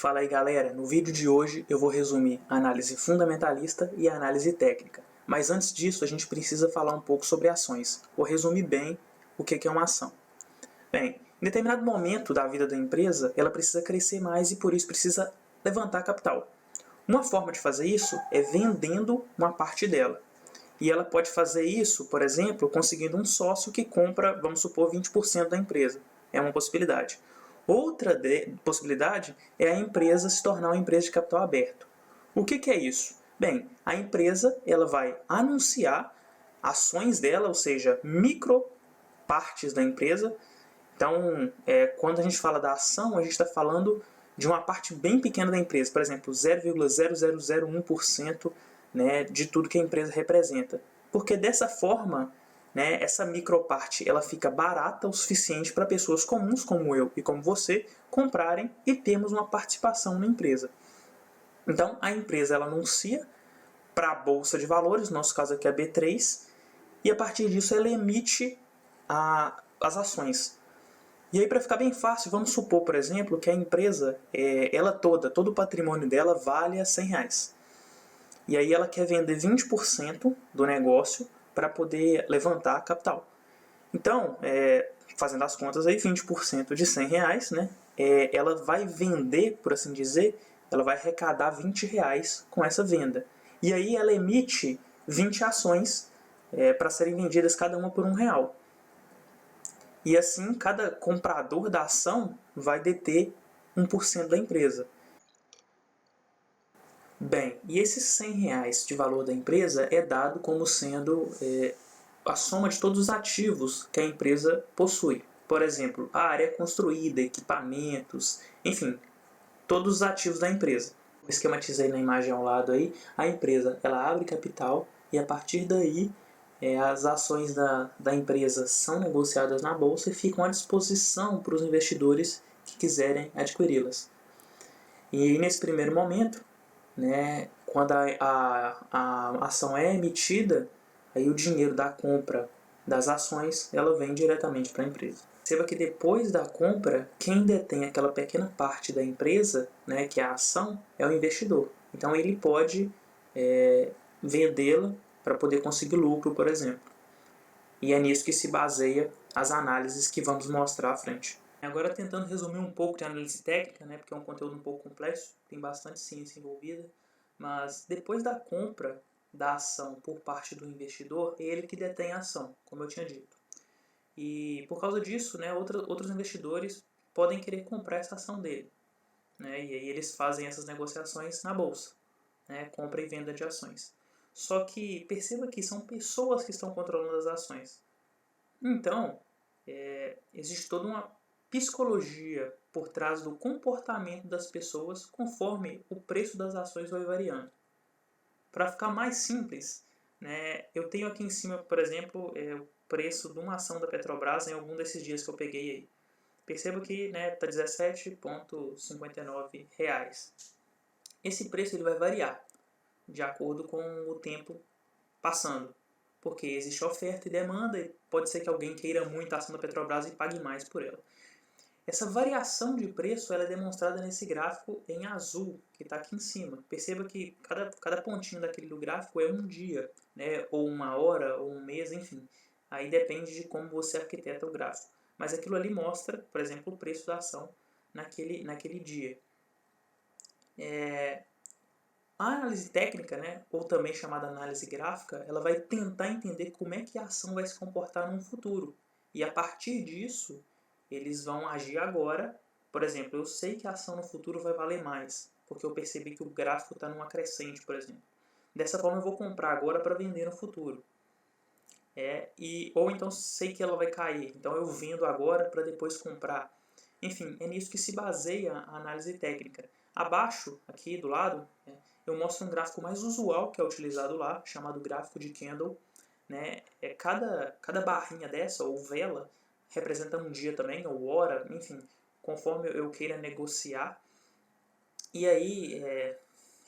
Fala aí galera, no vídeo de hoje eu vou resumir a análise fundamentalista e a análise técnica. Mas antes disso a gente precisa falar um pouco sobre ações. Vou resumir bem o que é uma ação. Bem, em determinado momento da vida da empresa, ela precisa crescer mais e por isso precisa levantar capital. Uma forma de fazer isso é vendendo uma parte dela. E ela pode fazer isso, por exemplo, conseguindo um sócio que compra, vamos supor, 20% da empresa. É uma possibilidade. Outra possibilidade é a empresa se tornar uma empresa de capital aberto. O que é isso? Bem, a empresa ela vai anunciar ações dela, ou seja, micro partes da empresa. Então, quando a gente fala da ação, a gente está falando de uma parte bem pequena da empresa, por exemplo, 0,0001%, né, de tudo que a empresa representa. Porque dessa forma, né, essa microparte ela fica barata o suficiente para pessoas comuns como eu e como você comprarem e termos uma participação na empresa. Então, a empresa ela anuncia para a Bolsa de Valores, no nosso caso aqui é a B3, e a partir disso ela emite as ações. E aí, para ficar bem fácil, vamos supor, por exemplo, que a empresa, ela todo o patrimônio dela vale a R$100. E aí ela quer vender 20% do negócio para poder levantar capital. Então, fazendo as contas aí, 20% de R$100, né? Ela vai vender, por assim dizer, ela vai arrecadar R$20 com essa venda. E aí ela emite 20 ações para serem vendidas cada uma por R$1. E assim, cada comprador da ação vai deter 1% da empresa. Bem, e esses R$100 de valor da empresa é dado como sendo a soma de todos os ativos que a empresa possui. Por exemplo, a área construída, equipamentos, enfim, todos os ativos da empresa. Eu esquematizei na imagem ao lado aí, a empresa ela abre capital e a partir daí as ações da empresa são negociadas na bolsa e ficam à disposição para os investidores que quiserem adquiri-las. E nesse primeiro momento, né, quando a ação é emitida, aí o dinheiro da compra das ações ela vem diretamente para a empresa. Perceba que depois da compra, quem detém aquela pequena parte da empresa, né, que é a ação, é o investidor. Então ele pode vendê-la para poder conseguir lucro, por exemplo. E é nisso que se baseia as análises que vamos mostrar à frente. Agora tentando resumir um pouco de análise técnica, né, porque é um conteúdo um pouco complexo, tem bastante ciência envolvida, mas depois da compra da ação por parte do investidor, é ele que detém a ação, como eu tinha dito. E por causa disso, né, outros investidores podem querer comprar essa ação dele. Né, e aí eles fazem essas negociações na bolsa, né, compra e venda de ações. Só que perceba que são pessoas que estão controlando as ações. Então, existe toda uma psicologia por trás do comportamento das pessoas conforme o preço das ações vai variando. Para ficar mais simples, né, eu tenho aqui em cima, por exemplo, o preço de uma ação da Petrobras em algum desses dias que eu peguei aí. Perceba que está R$17,59. Esse preço ele vai variar de acordo com o tempo passando. Porque existe oferta e demanda e pode ser que alguém queira muito a ação da Petrobras e pague mais por ela. Essa variação de preço ela é demonstrada nesse gráfico em azul, que está aqui em cima. Perceba que cada pontinho daquele do gráfico é um dia, né? Ou uma hora, ou um mês, enfim. Aí depende de como você arquiteta o gráfico. Mas aquilo ali mostra, por exemplo, o preço da ação naquele dia. A análise técnica, né, ou também chamada análise gráfica, ela vai tentar entender como é que a ação vai se comportar no futuro. E a partir disso, eles vão agir agora. Por exemplo, eu sei que a ação no futuro vai valer mais, porque eu percebi que o gráfico está numa crescente, por exemplo. Dessa forma, eu vou comprar agora para vender no futuro. Ou então sei que ela vai cair, então eu vendo agora para depois comprar. Enfim, é nisso que se baseia a análise técnica. Abaixo, aqui do lado, eu mostro um gráfico mais usual que é utilizado lá, chamado gráfico de Candle. Né? Cada barrinha dessa, ou vela, representa um dia também, ou hora, enfim, conforme eu queira negociar. E aí,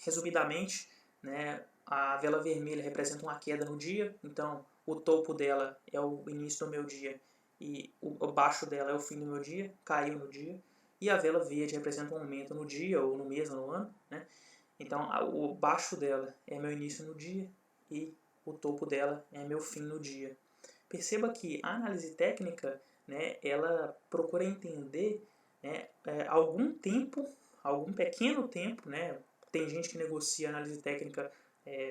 resumidamente, né, a vela vermelha representa uma queda no dia, então o topo dela é o início do meu dia e o baixo dela é o fim do meu dia, caiu no dia. e a vela verde representa um aumento no dia, ou no mês, ou no ano, né? Então, o baixo dela é meu início no dia e o topo dela é meu fim no dia. Perceba que a análise técnica, né, ela procura entender, né, algum tempo, algum pequeno tempo, né? Tem gente que negocia análise técnica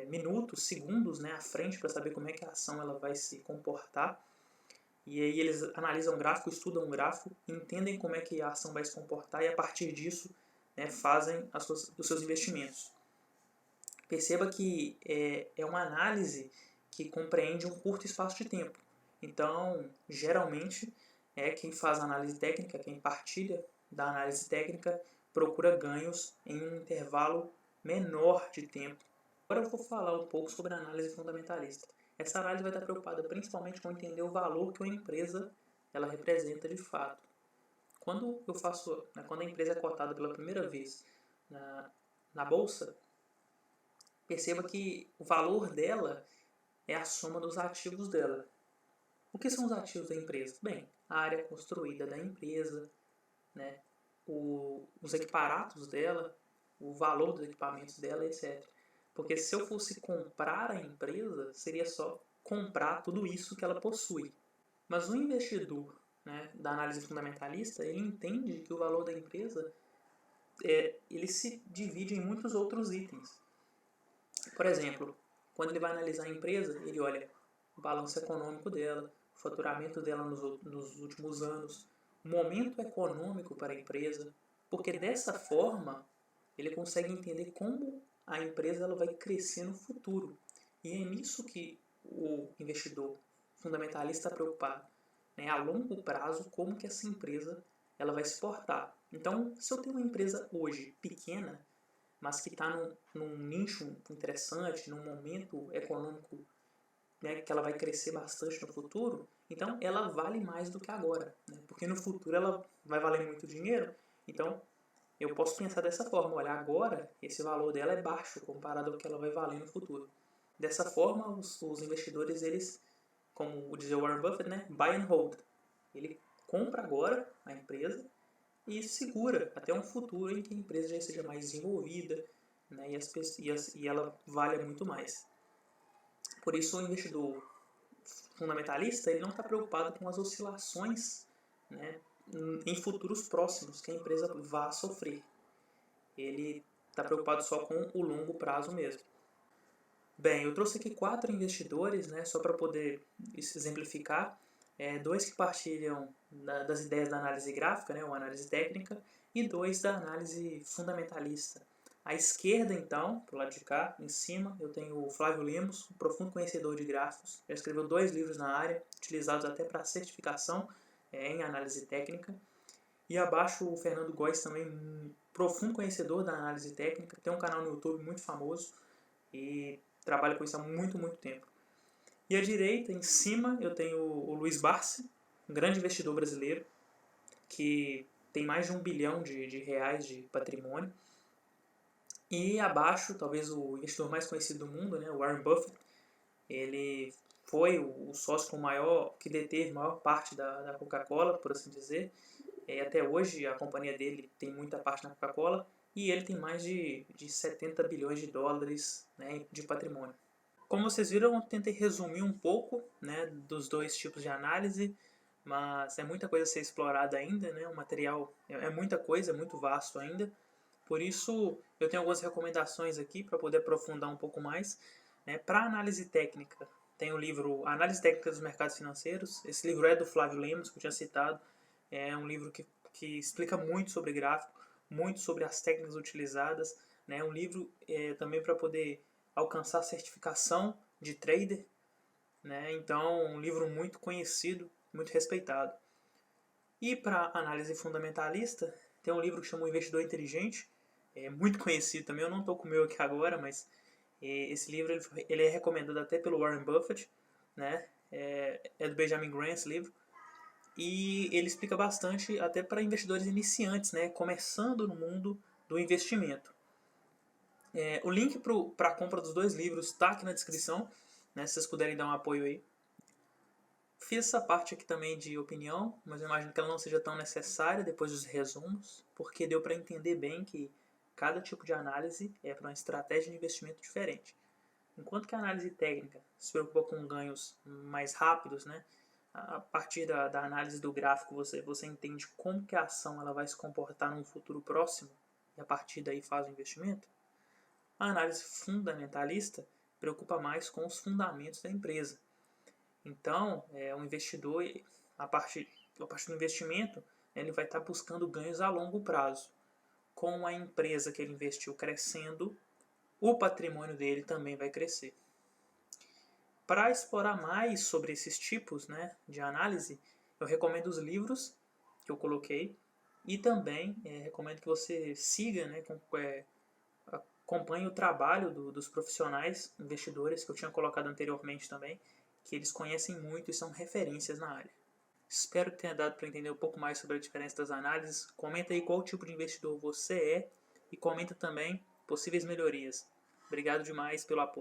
minutos, segundos, né, à frente para saber como é que a ação ela vai se comportar. E aí eles analisam o gráfico, estudam o gráfico, entendem como é que a ação vai se comportar e a partir disso, né, fazem os seus investimentos. Perceba que é uma análise que compreende um curto espaço de tempo. Então, geralmente, quem faz a análise técnica, quem partilha da análise técnica, procura ganhos em um intervalo menor de tempo. Agora eu vou falar um pouco sobre a análise fundamentalista. Essa análise vai estar preocupada principalmente com entender o valor que uma empresa ela representa de fato. Quando a empresa é cotada pela primeira vez na bolsa, perceba que o valor dela é a soma dos ativos dela. O que são os ativos da empresa? Bem, a área construída da empresa, né, os equiparatos dela, o valor dos equipamentos dela, etc. Porque se eu fosse comprar a empresa, seria só comprar tudo isso que ela possui. Mas o investidor, né, da análise fundamentalista, ele entende que o valor da empresa ele se divide em muitos outros itens. Por exemplo, quando ele vai analisar a empresa, ele olha o balanço econômico dela, o faturamento dela nos últimos anos, o momento econômico para a empresa, porque dessa forma ele consegue entender como a empresa ela vai crescer no futuro. E é nisso que o investidor fundamentalista está preocupado, né? A longo prazo, como que essa empresa ela vai se portar. Então, se eu tenho uma empresa hoje pequena, mas que está num nicho interessante, num momento econômico, né, que ela vai crescer bastante no futuro, então ela vale mais do que agora, né? Porque no futuro ela vai valer muito dinheiro, então eu posso pensar dessa forma, olha, agora esse valor dela é baixo comparado ao que ela vai valer no futuro. Dessa forma, os investidores, eles, como dizia Warren Buffett, né, buy and hold. Ele compra agora a empresa e segura até um futuro em que a empresa já esteja mais desenvolvida, né, e ela valha muito mais. Por isso, o investidor fundamentalista ele não está preocupado com as oscilações, né, em futuros próximos que a empresa vá sofrer. Ele está preocupado só com o longo prazo mesmo. Bem, eu trouxe aqui 4 investidores, né, só para poder exemplificar. 2 que partilham das ideias da análise gráfica, né, uma análise técnica, e 2 da análise fundamentalista. À esquerda, então, para o lado de cá, em cima, eu tenho o Flávio Lemos, um profundo conhecedor de gráficos. Já escreveu 2 livros na área, utilizados até para certificação em análise técnica. E abaixo o Fernando Góes, também um profundo conhecedor da análise técnica, tem um canal no YouTube muito famoso e trabalha com isso há muito, muito tempo. E à direita, em cima, eu tenho o Luiz Barsi, um grande investidor brasileiro, que tem mais de 1 bilhão de reais de patrimônio. E abaixo, talvez o investidor mais conhecido do mundo, né, o Warren Buffett, ele foi o sócio que deteve a maior parte da Coca-Cola, por assim dizer. Até hoje a companhia dele tem muita parte na Coca-Cola e ele tem mais de 70 bilhões de dólares, né, de patrimônio. Como vocês viram, eu tentei resumir um pouco, né, dos 2 tipos de análise, mas é muita coisa a ser explorada ainda, né, o material é muita coisa, é muito vasto ainda. Por isso, eu tenho algumas recomendações aqui para poder aprofundar um pouco mais. Né. Para análise técnica, tem o livro Análise Técnica dos Mercados Financeiros. Esse livro é do Flávio Lemos, que eu tinha citado. É um livro que explica muito sobre gráfico, muito sobre as técnicas utilizadas. É um livro também para poder alcançar a certificação de trader. Né? Então, um livro muito conhecido, muito respeitado. E para análise fundamentalista, tem um livro que chama O Investidor Inteligente, muito conhecido também, eu não estou com o meu aqui agora, mas esse livro ele é recomendado até pelo Warren Buffett, né? É do Benjamin Graham esse livro, e ele explica bastante até para investidores iniciantes, né? Começando no mundo do investimento. O link para a compra dos 2 livros está aqui na descrição, né? Se vocês puderem dar um apoio aí. Fiz essa parte aqui também de opinião, mas eu imagino que ela não seja tão necessária depois dos resumos, porque deu para entender bem que cada tipo de análise é para uma estratégia de investimento diferente. Enquanto que a análise técnica se preocupa com ganhos mais rápidos, né? A partir da análise do gráfico você entende como que a ação ela vai se comportar num futuro próximo e a partir daí faz o investimento. A análise fundamentalista preocupa mais com os fundamentos da empresa. Então, um investidor, a partir do investimento, ele vai estar buscando ganhos a longo prazo. Com a empresa que ele investiu crescendo, o patrimônio dele também vai crescer. Para explorar mais sobre esses tipos, né, de análise, eu recomendo os livros que eu coloquei e também recomendo que você siga, né, acompanhe o trabalho dos profissionais investidores que eu tinha colocado anteriormente também, que eles conhecem muito e são referências na área. Espero que tenha dado para entender um pouco mais sobre a diferença das análises. Comenta aí qual tipo de investidor você é e comenta também possíveis melhorias. Obrigado demais pelo apoio.